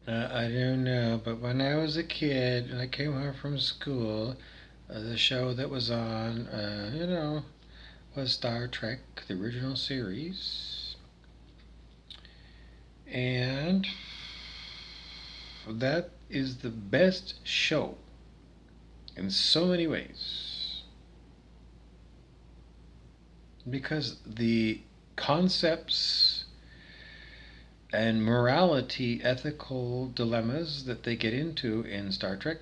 I don't know, but when I was a kid and I came home from school, the show that was on, was Star Trek, the original series. And that is the best show in so many ways. Because the concepts and morality, ethical dilemmas that they get into in Star Trek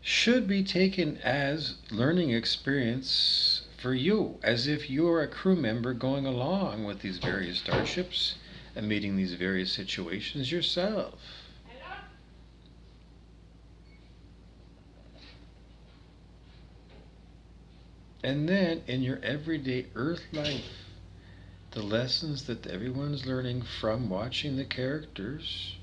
should be taken as learning experience for you, as if you're a crew member going along with these various starships and meeting these various situations yourself. And then in your everyday Earth life, the lessons that everyone's learning from watching the characters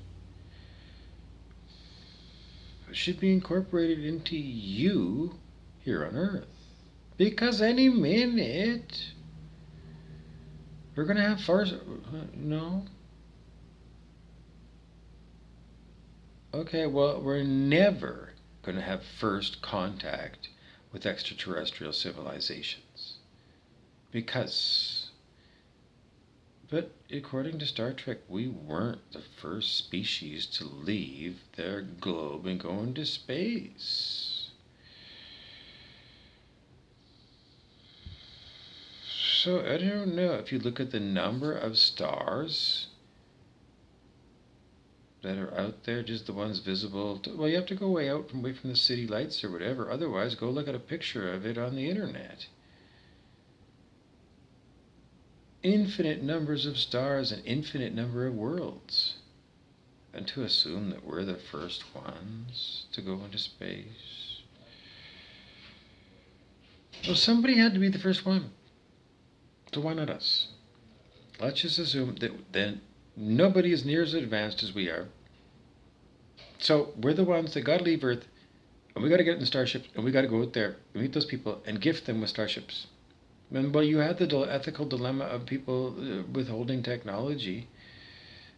should be incorporated into you here on Earth. Because any minute, we're going to have first. No? Okay, well, we're never going to have first contact with extraterrestrial civilizations. Because, but according to Star Trek, we weren't the first species to leave their globe and go into space. So I don't know. If you look at the number of stars that are out there, just the ones visible. Well, you have to go away from the city lights or whatever. Otherwise, go look at a picture of it on the internet. Infinite numbers of stars and infinite number of worlds. And to assume that we're the first ones to go into space. Well, somebody had to be the first one. So why not us? Let's just assume that then nobody is near as advanced as we are. So we're the ones that got to leave Earth, and we got to get in starships, and we got to go out there and meet those people and gift them with starships. And well, you had the ethical dilemma of people withholding technology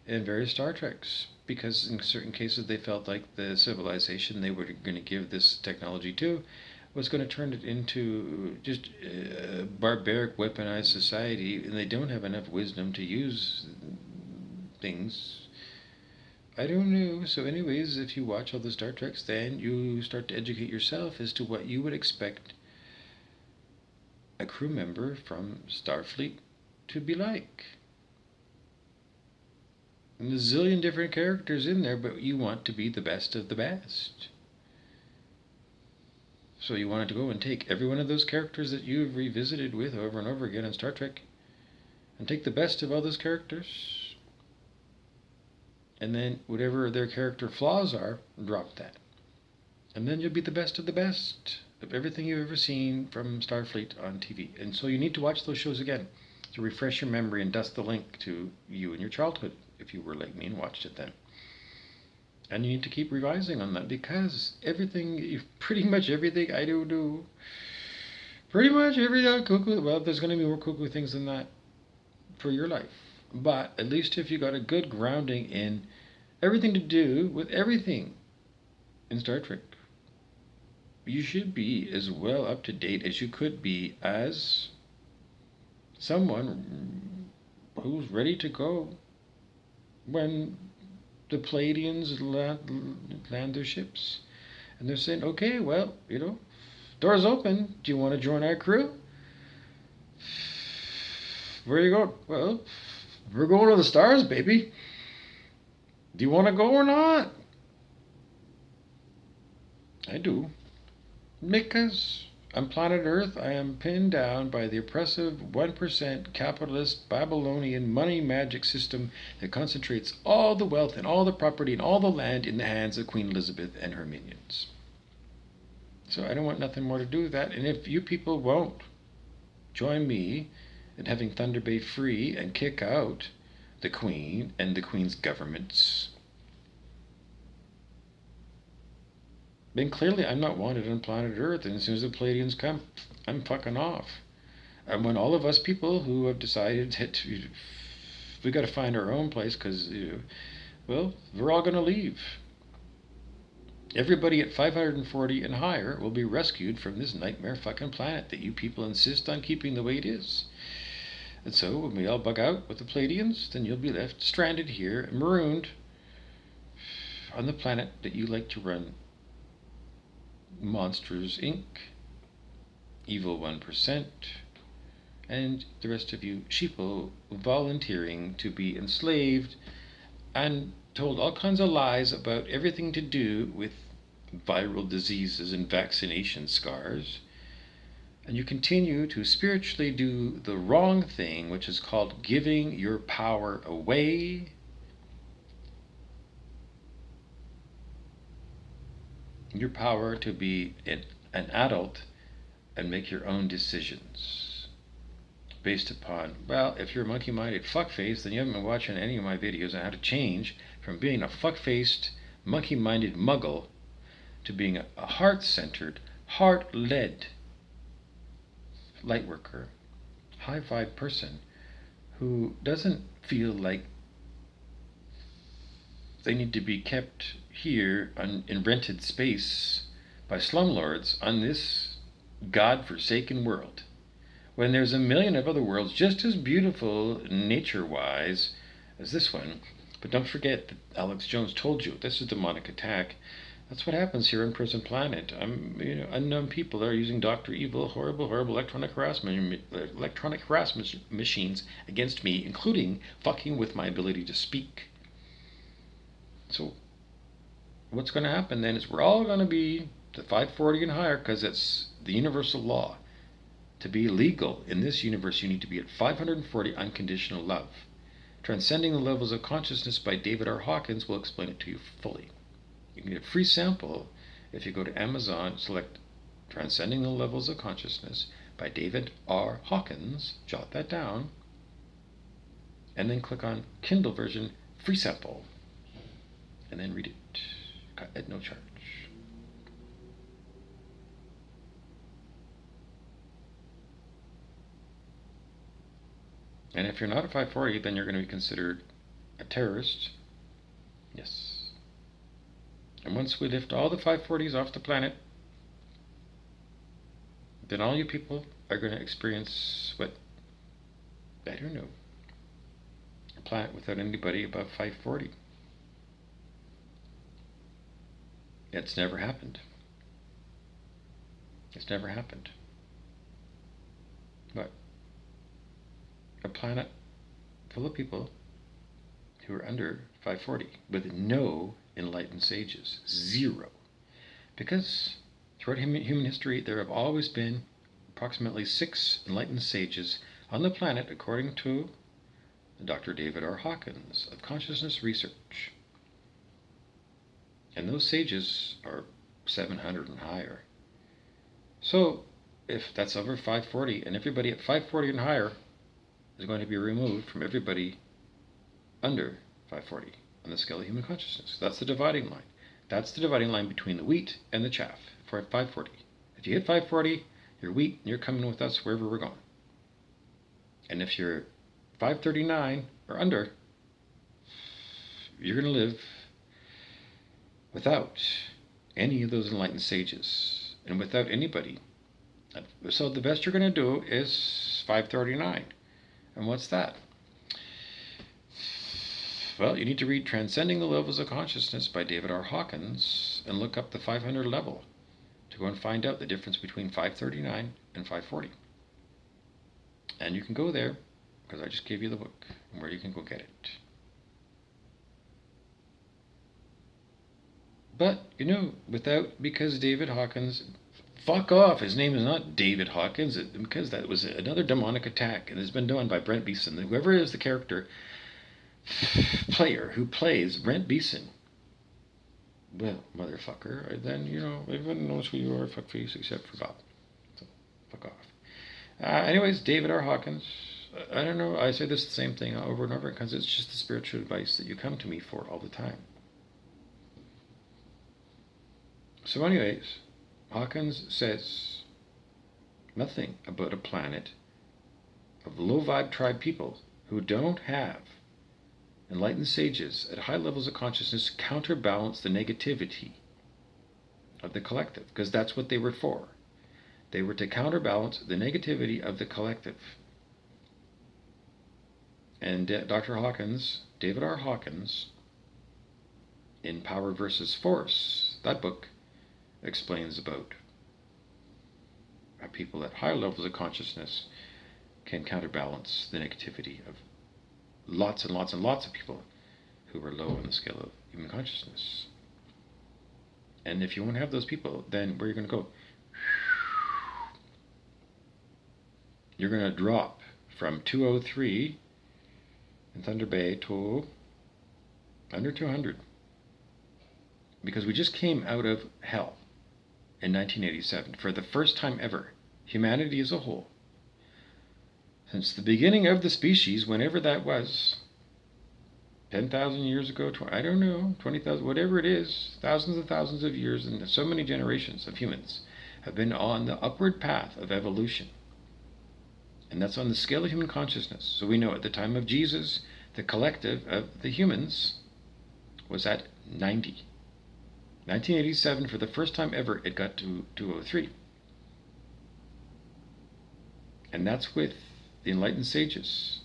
in various Star Treks, because in certain cases they felt like the civilization they were going to give this technology to was going to turn it into just a barbaric, weaponized society, and they don't have enough wisdom to use things. I don't know. So, anyways, if you watch all the Star Treks, then you start to educate yourself as to what you would expect a crew member from Starfleet to be like. And there's a zillion different characters in there, but you want to be the best of the best. So you wanted to go and take every one of those characters that you've revisited with over and over again on Star Trek, and take the best of all those characters, and then whatever their character flaws are, drop that. And then you'll be the best of the best of everything you've ever seen from Starfleet on TV. And so you need to watch those shows again to refresh your memory and dust the link to you and your childhood, if you were like me and watched it then. And you need to keep revising on that, because pretty much everything I do, pretty much every cuckoo, well, there's going to be more cuckoo things than that for your life. But at least if you got a good grounding in everything to do with everything in Star Trek, you should be as well up to date as you could be as someone who's ready to go when the Palladians land their ships. And they're saying, okay, well, doors open. Do you want to join our crew? Where are you going? Well, we're going to the stars, baby. Do you want to go or not? I do. Because on planet Earth, I am pinned down by the oppressive 1% capitalist Babylonian money magic system that concentrates all the wealth and all the property and all the land in the hands of Queen Elizabeth and her minions. So I don't want nothing more to do with that. And if you people won't join me in having Thunder Bay free and kick out the Queen and the Queen's governments, then clearly I'm not wanted on planet Earth, and as soon as the Palladians come, I'm fucking off. And when all of us people who have decided to we got to find our own place because, well, we're all going to leave. Everybody at 540 and higher will be rescued from this nightmare fucking planet that you people insist on keeping the way it is. And so when we all bug out with the Palladians, then you'll be left stranded here, marooned on the planet that you like to run. Monsters Inc., Evil 1%, and the rest of you sheeple volunteering to be enslaved and told all kinds of lies about everything to do with viral diseases and vaccination scars. And you continue to spiritually do the wrong thing, which is called giving your power away. Your power to be an adult and make your own decisions based upon, well, if you're a monkey-minded fuckface, then you haven't been watching any of my videos on how to change from being a fuck-faced, monkey-minded muggle to being a heart-centered, heart-led light worker, high-vibe person who doesn't feel like they need to be kept here in rented space by slumlords on this God-forsaken world, when there's a million of other worlds just as beautiful nature-wise as this one. But don't forget that Alex Jones told you this is a demonic attack. That's what happens here on Prison Planet. Unknown people are using Dr. Evil, horrible electronic harassment machines against me, including fucking with my ability to speak. So what's going to happen then is we're all going to be to 540 and higher, because it's the universal law. To be legal in this universe, you need to be at 540 unconditional love. Transcending the Levels of Consciousness by David R. Hawkins will explain it to you fully. You can get a free sample if you go to Amazon, select Transcending the Levels of Consciousness by David R. Hawkins, jot that down, and then click on Kindle version, free sample, and then read it at no charge. And if you're not a 540, then you're going to be considered a terrorist. Yes. And once we lift all the 540s off the planet, then all you people are going to experience what? I don't know. A planet without anybody above 540. It's never happened. It's never happened. But a planet full of people who are under 540 with no enlightened sages. Zero. Because throughout human history there have always been approximately 6 enlightened sages on the planet, according to Dr. David R. Hawkins of Consciousness Research. And those sages are 700 and higher. So if that's over 540, and everybody at 540 and higher is going to be removed from everybody under 540 on the scale of human consciousness. That's the dividing line. That's the dividing line between the wheat and the chaff for 540. If you hit 540, you're wheat and you're coming with us wherever we're going. And if you're 539 or under, you're going to live without any of those enlightened sages and without anybody. So the best you're going to do is 539. And what's that? Well, you need to read Transcending the Levels of Consciousness by David R. Hawkins and look up the 500 level to go and find out the difference between 539 and 540. And you can go there, because I just gave you the book, and where you can go get it. But, because David Hawkins, fuck off, his name is not David Hawkins, because that was another demonic attack, and it's been done by Brent Beeson. Whoever is the character player who plays Brent Beeson, well, motherfucker, then, everyone knows who you are, fuckface, except for Bob. So, fuck off. Anyways, David R. Hawkins, I don't know, I say this the same thing over and over, because it's just the spiritual advice that you come to me for all the time. So anyways, Hawkins says nothing about a planet of low-vibe tribe people who don't have enlightened sages at high levels of consciousness counterbalance the negativity of the collective, because that's what they were for. They were to counterbalance the negativity of the collective. And Dr. Hawkins, David R. Hawkins, in Power versus Force, that book explains about how people at higher levels of consciousness can counterbalance the negativity of lots and lots and lots of people who are low on the scale of human consciousness. And if you won't have those people, then where are you going to go? You're going to drop from 203 in Thunder Bay to under 200. Because we just came out of hell in 1987 for the first time ever, humanity as a whole. Since the beginning of the species, whenever that was, 10,000 years ago, I don't know, 20,000, whatever it is, thousands of years, and so many generations of humans have been on the upward path of evolution. And that's on the scale of human consciousness. So we know at the time of Jesus, the collective of the humans was at 90. 1987, for the first time ever, it got to 203. And that's with the enlightened sages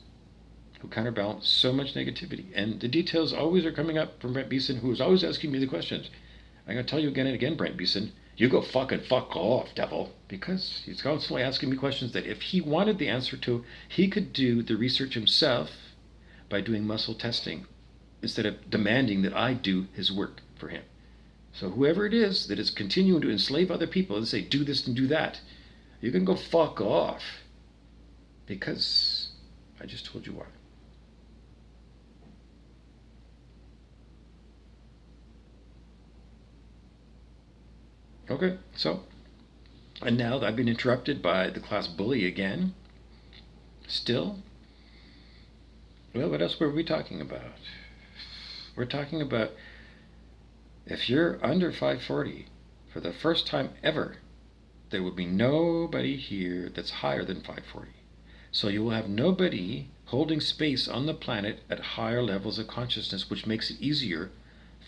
who counterbalance so much negativity. And the details always are coming up from Brent Beeson, who is always asking me the questions. I'm going to tell you again and again, Brent Beeson, you go fuck off, devil. Because he's constantly asking me questions that if he wanted the answer to, he could do the research himself by doing muscle testing instead of demanding that I do his work for him. So whoever it is that is continuing to enslave other people and say, do this and do that, you can go fuck off. Because I just told you why. Okay, so, and now I've been interrupted by the class bully again. Still? Well, what else were we talking about? We're talking about if you're under 540, for the first time ever, there will be nobody here that's higher than 540. So you will have nobody holding space on the planet at higher levels of consciousness, which makes it easier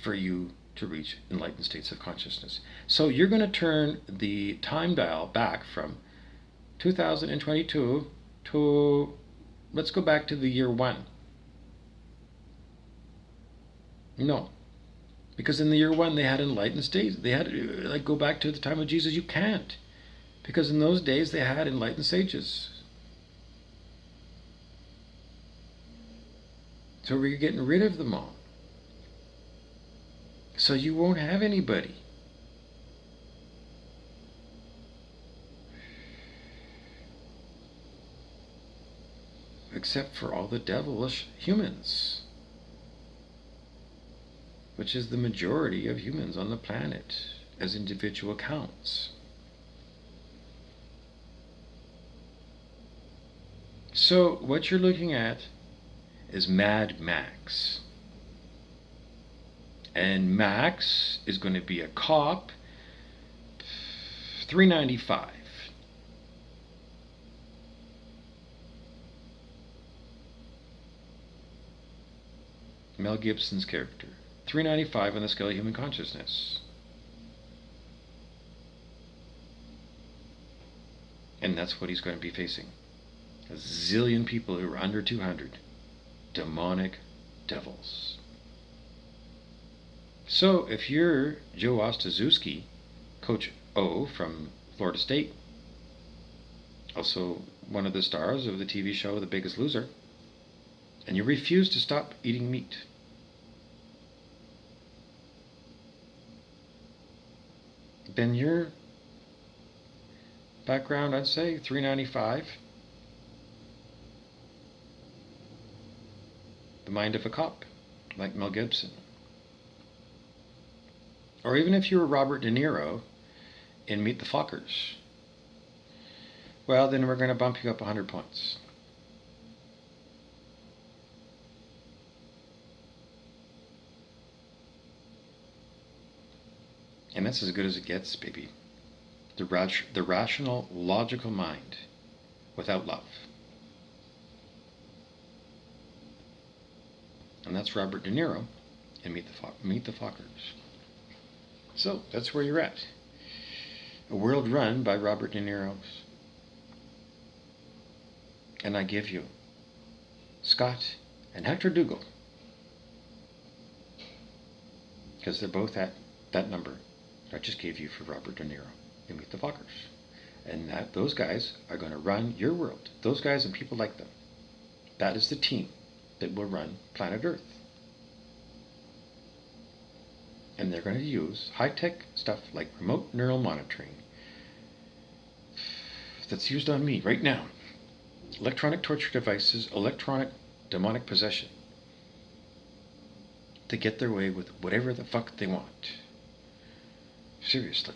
for you to reach enlightened states of consciousness. So you're going to turn the time dial back from 2022 to, let's go back to the year 1. No. Because in the year 1 they had enlightened states. They had, like, go back to the time of Jesus. You can't. Because in those days they had enlightened sages. So we're getting rid of them all. So you won't have anybody. Except for all the devilish humans. Which is the majority of humans on the planet as individual counts. So what you're looking at is Mad Max. And Max is going to be a cop, 395. Mel Gibson's character. 395 on the scale of human consciousness. And that's what he's going to be facing. A zillion people who are under 200. Demonic devils. So if you're Joe Ostaszewski, Coach O from Florida State, also one of the stars of the TV show The Biggest Loser, and you refuse to stop eating meat, then your background, I'd say 395, the mind of a cop, like Mel Gibson. Or even if you were Robert De Niro in Meet the Fockers, well, then we're going to bump you up 100 points. And that's as good as it gets, baby. The rational, logical mind without love. And that's Robert De Niro in Meet the Fockers. So that's where you're at. A world run by Robert De Niro. And I give you Scott and Hector Dougal, because they're both at that number I just gave you for Robert De Niro in Meet the Fockers. And those guys are going to run your world. Those guys and people like them. That is the team that will run planet Earth. And they're going to use high-tech stuff like remote neural monitoring that's used on me right now. Electronic torture devices, electronic demonic possession, to get their way with whatever the fuck they want. Seriously.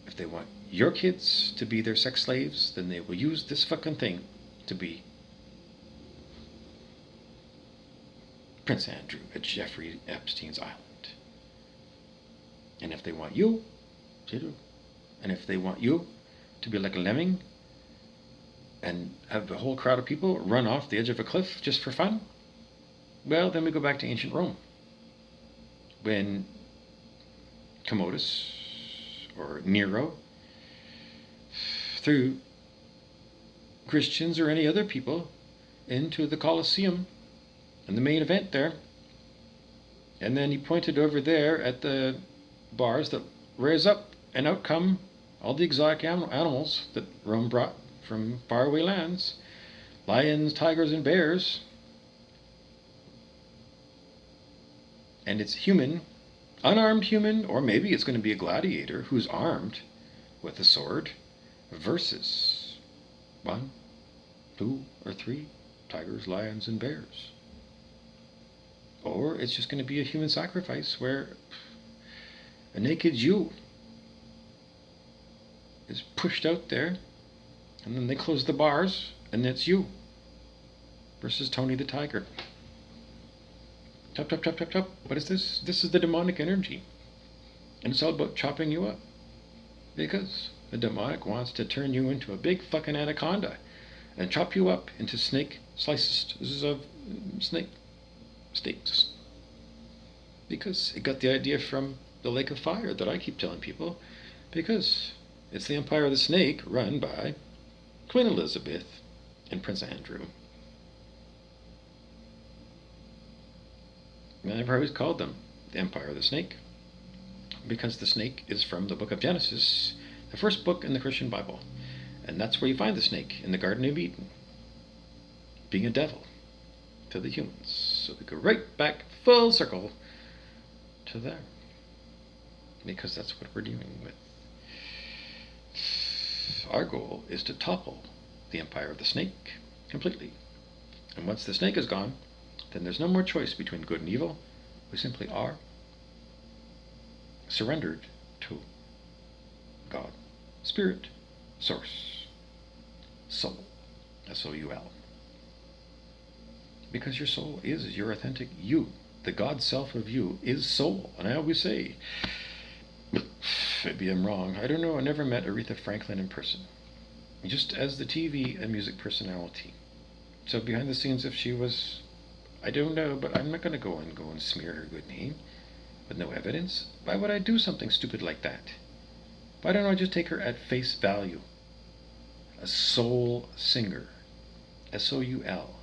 If they want your kids to be their sex slaves, then they will use this fucking thing to be Prince Andrew at Jeffrey Epstein's island. And if they want you, they do. And if they want you to be like a lemming and have a whole crowd of people run off the edge of a cliff just for fun, well, then we go back to ancient Rome, when Commodus or Nero threw Christians or any other people into the Colosseum and the main event there, and then he pointed over there at the bars that raise up, and out come all the exotic animals that Rome brought from faraway lands, lions, tigers, and bears. And it's human, unarmed human, or maybe it's going to be a gladiator who's armed with a sword, versus 1, 2, or 3 tigers, lions, and bears. Or it's just going to be a human sacrifice where a naked Jew is pushed out there, and then they close the bars, and it's you versus Tony the Tiger. Chop, chop, chop, chop, chop. What is this? This is the demonic energy. And it's all about chopping you up. Because the demonic wants to turn you into a big fucking anaconda and chop you up into snake slices of snake steaks. Because it got the idea from the Lake of Fire that I keep telling people. Because it's the Empire of the Snake run by Queen Elizabeth and Prince Andrew. And I've always called them the Empire of the Snake, because the snake is from the book of Genesis, the first book in the Christian Bible. And that's where you find the snake, in the Garden of Eden, being a devil to the humans. So we go right back full circle to there, because that's what we're dealing with. Our goal is to topple the Empire of the Snake completely. And once the snake is gone, then there's no more choice between good and evil. We simply are surrendered to God, Spirit, Source, Soul, S-O-U-L. Because your soul is your authentic you. The God self of you is soul. And I always say, maybe I'm wrong, I don't know, I never met Aretha Franklin in person, just as the TV and music personality. So behind the scenes, if she was, I don't know, but I'm not going to go and smear her good name with no evidence. Why would I do something stupid like that? Why don't I just take her at face value? A soul singer, S-O-U-L.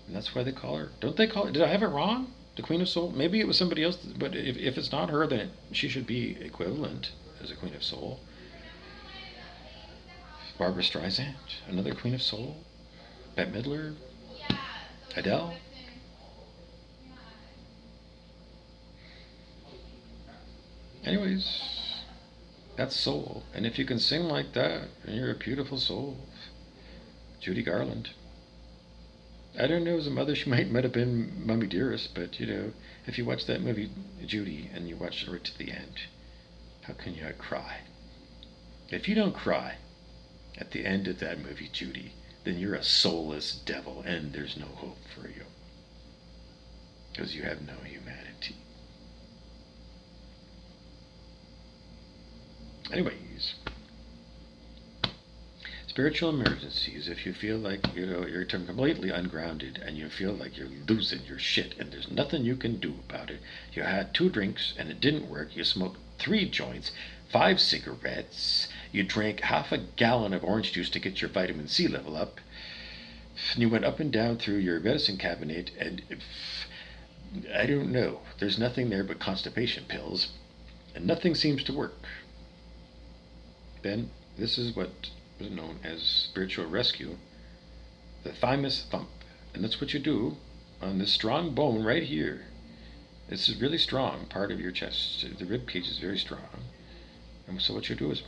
And that's why they call her, don't they call her, did I have it wrong? The Queen of Soul? Maybe it was somebody else, but if it's not her, then she should be equivalent as a Queen of Soul. Barbara Streisand, another Queen of Soul. Bette Midler, Adele. Anyways, that's soul. And if you can sing like that, then you're a beautiful soul. Judy Garland. I don't know, as a mother, she might have been Mummy Dearest, but, you know, if you watch that movie, Judy, and you watch it right to the end, how can you not cry? If you don't cry at the end of that movie, Judy, then you're a soulless devil, and there's no hope for you. Because you have no humanity. Anyways, spiritual emergencies, if you feel like you're completely ungrounded and you feel like you're losing your shit and there's nothing you can do about it, you had 2 drinks and it didn't work, you smoked 3 joints, 5 cigarettes, you drank half a gallon of orange juice to get your vitamin C level up, and you went up and down through your medicine cabinet, and I don't know, there's nothing there but constipation pills, and nothing seems to work. Then this is what was known as spiritual rescue, the thymus thump. And that's what you do on this strong bone right here. This is really strong part of your chest. The rib cage is very strong. And so what you do is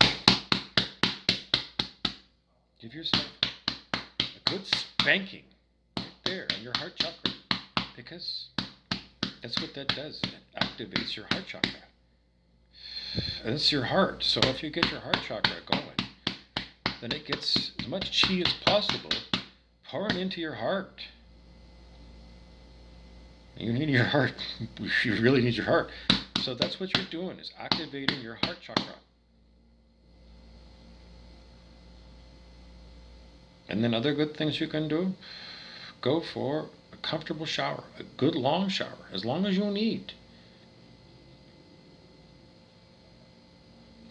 give yourself a good spanking right there on your heart chakra, because that's what that does. It activates your heart chakra. And it's your heart. So if you get your heart chakra going, then it gets as much chi as possible pouring into your heart. You need your heart. You really need your heart. So that's what you're doing, is activating your heart chakra. And then other good things you can do, go for a comfortable shower, a good long shower, as long as you need.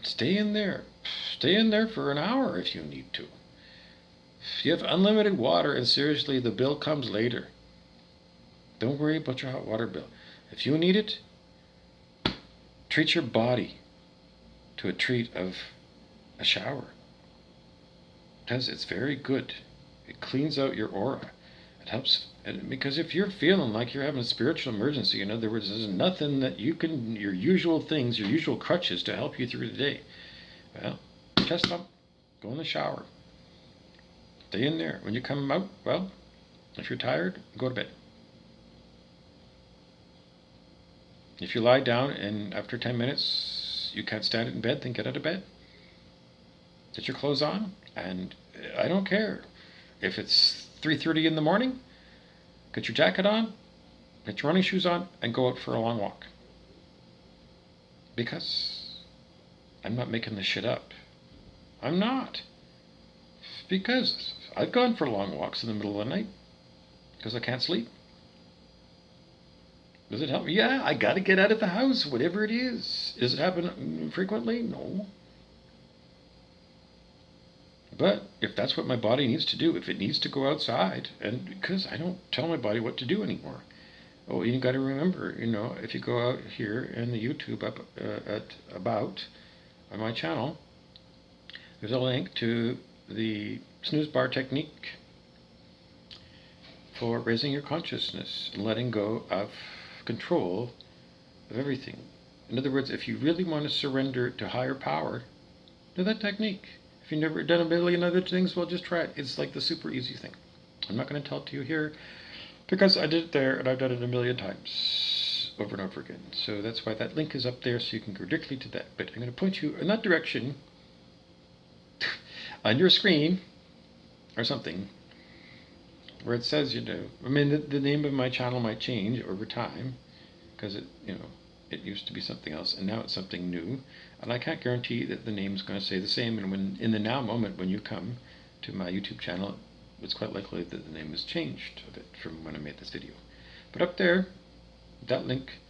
Stay in there. Stay in there for an hour if you need to. If you have unlimited water, and seriously, the bill comes later. Don't worry about your hot water bill. If you need it, treat your body to a treat of a shower. Because it's very good. It cleans out your aura. It helps, because if you're feeling like you're having a spiritual emergency, in other words, there's nothing that you can, your usual things, your usual crutches to help you through the day. Well, chest up, go in the shower. Stay in there. When you come out, well, if you're tired, go to bed. If you lie down and after 10 minutes you can't stand it in bed, then get out of bed. Get your clothes on, and I don't care. If it's 3:30 in the morning, get your jacket on, get your running shoes on, and go out for a long walk. Because I'm not making this shit up. I'm not. Because I've gone for long walks in the middle of the night because I can't sleep. Does it help me? Yeah, I got to get out of the house, whatever it is. Does it happen frequently? No. But if that's what my body needs to do, if it needs to go outside, and because I don't tell my body what to do anymore. Oh, you got to remember, if you go out here in the YouTube up at About on my channel, there's a link to the snooze bar technique for raising your consciousness and letting go of control of everything. In other words, if you really want to surrender to higher power, do that technique. If you've never done a million other things, well, just try it. It's like the super easy thing. I'm not going to tell it to you here because I did it there and I've done it a million times over and over again. So that's why that link is up there, so you can go directly to that. But I'm going to point you in that direction on your screen or something where it says, the name of my channel might change over time because it used to be something else and now it's something new, and I can't guarantee that the name's going to stay the same. And when in the now moment when you come to my YouTube channel, it's quite likely that the name has changed a bit from when I made this video. But up there, that link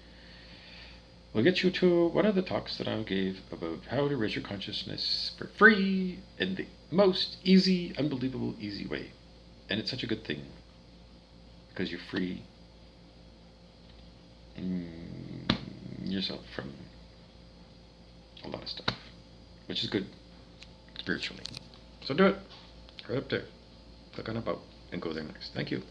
will get you to one of the talks that I gave about how to raise your consciousness for free in the most easy, unbelievable easy way. And it's such a good thing because you're free yourself from a lot of stuff, which is good spiritually. So do it right up there. Click on About and go there next. Thank you.